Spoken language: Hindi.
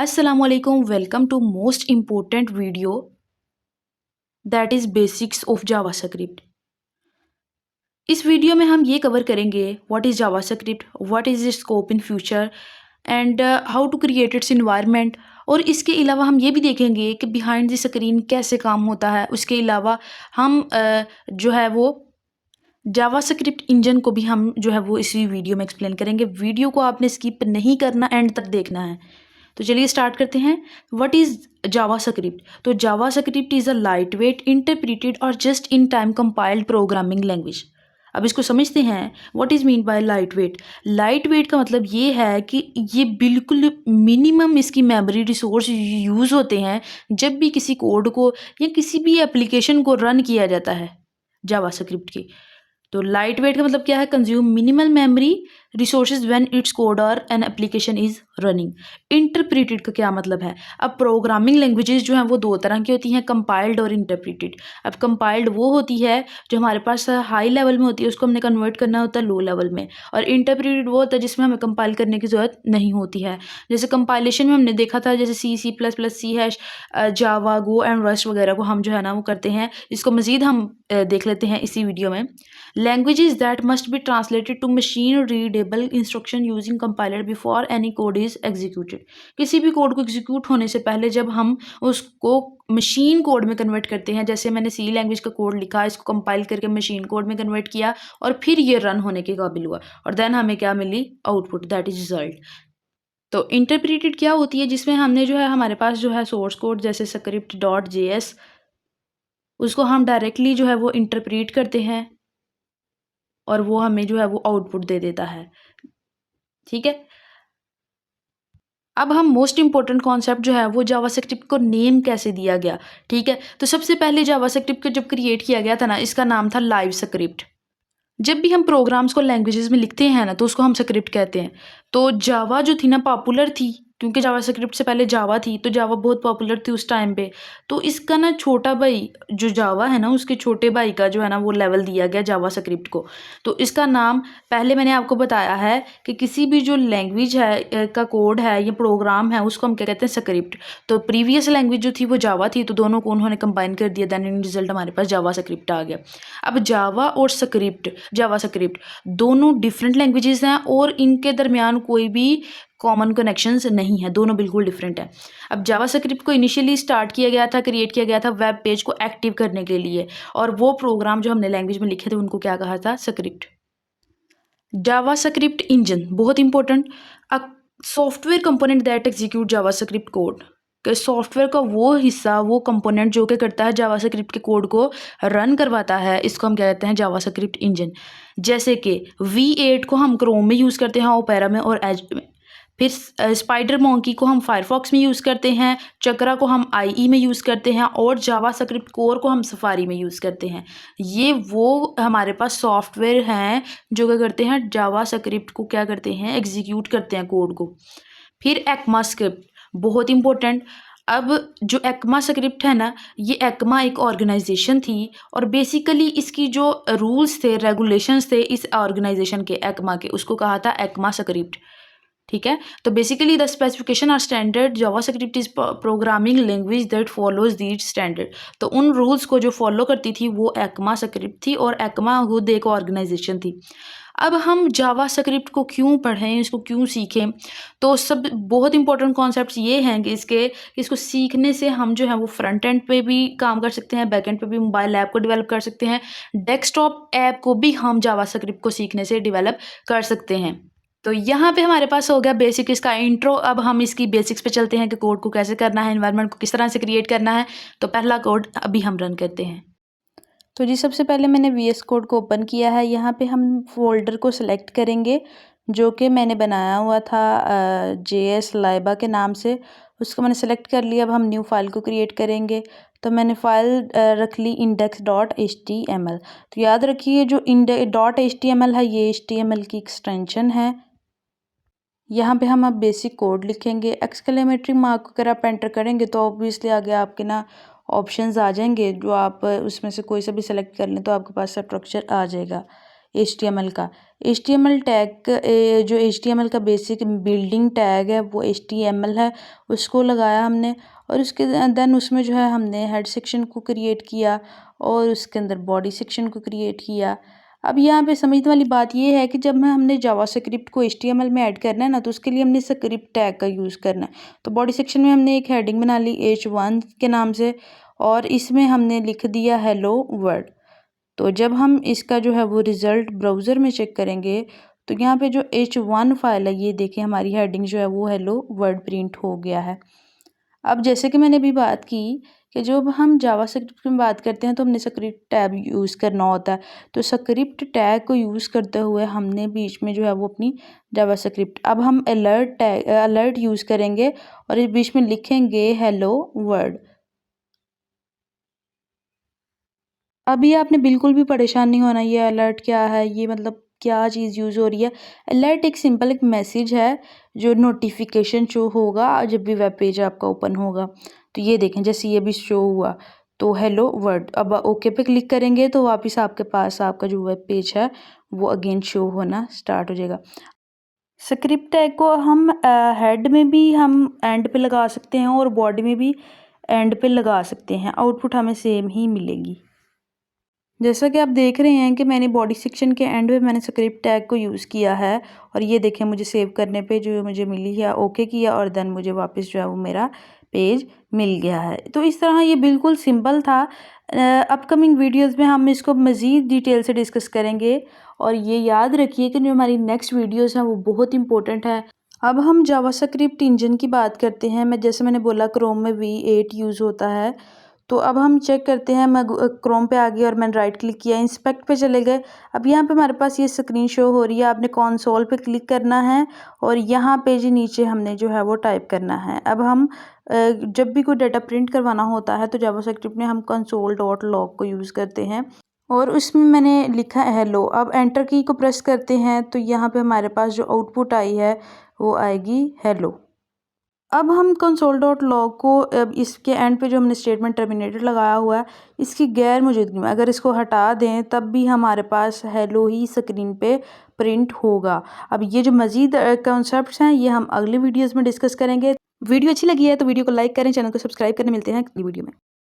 Assalamualaikum, welcome to most important video, that is basics of JavaScript. इस वीडियो में हम ये कवर करेंगे what is JavaScript, what is its scope in future and how to create its environment. और इसके अलावा हम ये भी देखेंगे कि बिहाइंड द स्क्रीन कैसे काम होता है। उसके अलावा हम जो है वो जावास्क्रिप्ट इंजन को भी हम जो है वो इसी वीडियो में एक्सप्लेन करेंगे। वीडियो को आपने स्किप नहीं करना, एंड तक देखना है। तो चलिए स्टार्ट करते हैं। What is JavaScript? तो JavaScript is a lightweight interpreted और just in time compiled programming language. अब इसको समझते हैं। What is mean by lightweight? Lightweight का मतलब ये है कि ये बिल्कुल मिनिमम इसकी मेमोरी रिसोर्स यूज़ होते हैं जब भी किसी कोड को या किसी भी एप्लीकेशन को रन किया जाता है जावास्क्रिप्ट की। तो लाइट वेट का मतलब क्या है? Consume minimal memory resources when it's code और an application is running. Interpreted का क्या मतलब है? अब प्रोग्रामिंग लैंग्वेजेस जो हैं वो दो तरह की होती हैं, कंपाइल्ड और इंटरप्रिटेड। अब कंपाइल्ड वो होती है जो हमारे पास हाई लेवल में होती है, उसको हमने कन्वर्ट करना होता है लो लेवल में। और इंटरप्रिटेड वो होता है जिसमें हमें कंपाइल करने की ज़रूरत नहीं होती है। जैसे कंपाइलेशन में हमने देखा था, जैसे C++, C hash, Java, Go and Rust वगैरह को हम जो है ना वो करते हैं। इसको मज़ीद हम देख लेते हैं इसी वीडियो में। Languages that must be translated to machine readable instruction using compiler before any code is executed। किसी भी कोड को एग्जीक्यूट होने से पहले जब हम उसको मशीन कोड में कन्वर्ट करते हैं, जैसे मैंने सी लैंग्वेज का कोड लिखा, इसको कंपाइल करके मशीन कोड में कन्वर्ट किया और फिर ये रन होने के काबिल हुआ, और देन हमें क्या मिली? Output, that is result. तो इंटरप्रेटेड क्या होती है? जिसमें हमने जो है हमारे पास जो है सोर्स कोड जैसे script.js, उसको हम डायरेक्टली जो है वो इंटरप्रेट करते हैं और वो हमें जो है वो आउटपुट दे देता है। ठीक है। अब हम मोस्ट इंपॉर्टेंट कॉन्सेप्ट जो है वो जावास्क्रिप्ट को नेम कैसे दिया गया। ठीक है। तो सबसे पहले जावास्क्रिप्ट को जब क्रिएट किया गया था ना, इसका नाम था लाइव स्क्रिप्ट। जब भी हम प्रोग्राम्स को लैंग्वेजेस में लिखते हैं ना, तो उसको हम स्क्रिप्ट कहते हैं। तो जावा जो थी ना, पॉपुलर थी, क्योंकि जावास्क्रिप्ट से पहले जावा थी, तो जावा बहुत पॉपुलर थी उस टाइम पे। तो इसका ना छोटा भाई जो जावा है ना, उसके छोटे भाई का जो है ना वो लेवल दिया गया जावास्क्रिप्ट को। तो इसका नाम पहले मैंने आपको बताया है कि किसी भी जो लैंग्वेज है का कोड है या प्रोग्राम है, उसको हम क्या कहते हैं? स्क्रिप्ट। तो प्रीवियस लैंग्वेज जो थी वो जावा थी, तो दोनों को उन्होंने कंबाइन कर दिया, देन इन रिजल्ट हमारे पास जावास्क्रिप्ट आ गया। अब जावा और स्क्रिप्ट, जावास्क्रिप्ट दोनों डिफरेंट लैंग्वेजेस हैं और इनके दरमियान कोई भी कॉमन कनेक्शंस नहीं है, दोनों बिल्कुल डिफरेंट है। अब जावास्क्रिप्ट को इनिशियली स्टार्ट किया गया था, क्रिएट किया गया था वेब पेज को एक्टिव करने के लिए, और वो प्रोग्राम जो हमने लैंग्वेज में लिखे थे उनको क्या कहा था? स्क्रिप्ट। जावास्क्रिप्ट इंजन बहुत important, a software component that execute JavaScript code. कि सॉफ्टवेयर का वो हिस्सा, वो कंपोनेंट जो क्या करता है जावास्क्रिप्ट के कोड को रन करवाता है, इसको हम क्या कहते हैं? JavaScript engine. जैसे कि V8 को हम क्रोम में यूज़ करते हैं, ओपेरा में और एज में। फिर स्पाइडर मोंकी को हम फायरफॉक्स में यूज़ करते हैं, चक्रा को हम IE में यूज़ करते हैं, और जावास्क्रिप्ट कोर को हम सफारी में यूज़ करते हैं। ये वो हमारे पास सॉफ्टवेयर हैं जो क्या करते हैं? जावास्क्रिप्ट को क्या करते हैं? एग्जीक्यूट करते हैं कोड को। फिर एक्मा स्क्रिप्ट बहुत इंपॉर्टेंट। अब जो एक्मा स्क्रिप्ट है ना, ये एक्मा एक ऑर्गेनाइजेशन थी, और बेसिकली इसकी जो रूल्स थे, रेगुलेशंस थे इस ऑर्गेनाइजेशन के, एक्मा के, उसको कहा था एक्मा स्क्रिप्ट। ठीक है। तो basically the specification are standard JavaScript is programming language that follows these standard. तो उन रूल्स को जो फॉलो करती थी वो एक्मा स्क्रिप्ट थी, और एक्मा खुद एक ऑर्गेनाइजेशन थी। अब हम जावास्क्रिप्ट को क्यों पढ़ें, इसको क्यों सीखें? तो सब बहुत इंपॉर्टेंट कॉन्सेप्ट्स ये हैं कि इसको सीखने से हम जो है वो फ्रंट एंड पे भी काम कर सकते हैं, बैक एंड पे भी मोबाइल ऐप को डेवलप कर सकते हैं, डेस्कटॉप ऐप को भी हम जावास्क्रिप्ट को सीखने से डेवलप कर सकते हैं। तो यहाँ पे हमारे पास हो गया बेसिक इसका इंट्रो। अब हम इसकी बेसिक्स पे चलते हैं कि कोड को कैसे करना है, एनवायरनमेंट को किस तरह से क्रिएट करना है। तो पहला कोड अभी हम रन करते हैं। तो जी सबसे पहले मैंने VS कोड को ओपन किया है। यहाँ पे हम फोल्डर को सिलेक्ट करेंगे जो कि मैंने बनाया हुआ था JS लाइबा के नाम से, उसको मैंने सेलेक्ट कर लिया। अब हम न्यू फाइल को क्रिएट करेंगे। तो मैंने फ़ाइल रख ली index.html। तो याद रखिए जो .html है ये HTML की एक्सटेंशन है। यहाँ पे हम अब बेसिक कोड लिखेंगे। एक्सक्लेमेटरी मार्क अगर आप एंटर करेंगे तो ऑब्वियसली आगे आपके ना ऑप्शंस आ जाएंगे, जो आप उसमें से कोई सा भी सिलेक्ट कर लें तो आपके पास स्ट्रक्चर आ जाएगा। HTML का। HTML टैग जो HTML का बेसिक बिल्डिंग टैग है वो HTML है, उसको लगाया हमने और उसके देन उसमें जो है हमने हेड सेक्शन को क्रिएट किया और उसके अंदर बॉडी सेक्शन को क्रिएट किया। अब यहाँ पे समझने वाली बात ये है कि जब में हमने जावास्क्रिप्ट को HTML में ऐड करना है ना, तो उसके लिए हमने स्क्रिप्ट टैग का यूज़ करना है। तो बॉडी सेक्शन में हमने एक हेडिंग बना ली H1 के नाम से और इसमें हमने लिख दिया हेलो वर्ल्ड। तो जब हम इसका जो है वो रिज़ल्ट ब्राउज़र में चेक करेंगे तो यहाँ पे जो H1 फाइल है, ये देखें हमारी हेडिंग जो है वो हेलो वर्ल्ड प्रिंट हो गया है। अब जैसे कि मैंने अभी बात की कि जब हम जावास्क्रिप्ट में बात करते हैं तो हमने स्क्रिप्ट टैब यूज़ करना होता है। तो स्क्रिप्ट टैग को यूज़ करते हुए हमने बीच में जो है वो अपनी जावास्क्रिप्ट, अब हम अलर्ट यूज़ करेंगे और इस बीच में लिखेंगे हेलो वर्ल्ड। अभी आपने बिल्कुल भी परेशान नहीं होना, ये अलर्ट क्या है, ये मतलब क्या चीज़ यूज़ हो रही है। अलर्ट एक सिंपल एक मैसेज है जो नोटिफिकेशन शो होगा जब भी वेब पेज आपका ओपन होगा। तो ये देखें जैसे ये भी शो हुआ तो हेलो वर्ल्ड, अब ओके पे क्लिक करेंगे तो वापस आपके पास आपका जो वेब पेज है वो अगेन शो होना स्टार्ट हो जाएगा। स्क्रिप्ट टैग को हम हेड में भी हम एंड पे लगा सकते हैं और बॉडी में भी एंड पे लगा सकते हैं, आउटपुट हमें सेम ही मिलेगी। जैसा कि आप देख रहे हैं कि मैंने बॉडी सेक्शन के एंड में मैंने स्क्रिप्ट टैग को यूज़ किया है और ये देखें मुझे सेव करने पे जो मुझे मिली है, ओके किया और देन मुझे वापस जो है वो मेरा पेज मिल गया है। तो इस तरह ये बिल्कुल सिंपल था। अपकमिंग वीडियोस में हम इसको मज़ीद डिटेल से डिस्कस करेंगे और ये याद रखिए कि जो हमारी नेक्स्ट वीडियोस हैं वो बहुत इंपॉर्टेंट है। अब हम जावास्क्रिप्ट इंजन की बात करते हैं। जैसे मैंने बोला क्रोम में V8 यूज़ होता है। तो अब हम चेक करते हैं, मैं क्रोम पे आ गई और मैंने राइट क्लिक किया, इंस्पेक्ट पे चले गए। अब यहाँ पे हमारे पास ये स्क्रीन शो हो रही है, आपने कंसोल पे क्लिक करना है और यहाँ पे जी नीचे हमने जो है वो टाइप करना है। अब हम जब भी कोई डाटा प्रिंट करवाना होता है तो जावास्क्रिप्ट में हम console.log को यूज़ करते हैं और उसमें मैंने लिखा है हेलो। अब एंटर की को प्रेस करते हैं तो यहाँ पे हमारे पास जो आउटपुट आई है वो आएगी हेलो। अब हम console.log को अब इसके एंड पे जो हमने स्टेटमेंट टर्मिनेटेड लगाया हुआ है इसकी गैर मौजूदगी में अगर इसको हटा दें तब भी हमारे पास हेलो ही स्क्रीन पे प्रिंट होगा। अब ये जो मज़ीद कॉन्सेप्ट्स हैं ये हम अगली वीडियोस में डिस्कस करेंगे। वीडियो अच्छी लगी है तो वीडियो को लाइक करें, चैनल को सब्सक्राइब करें। मिलते हैं अगली वीडियो में।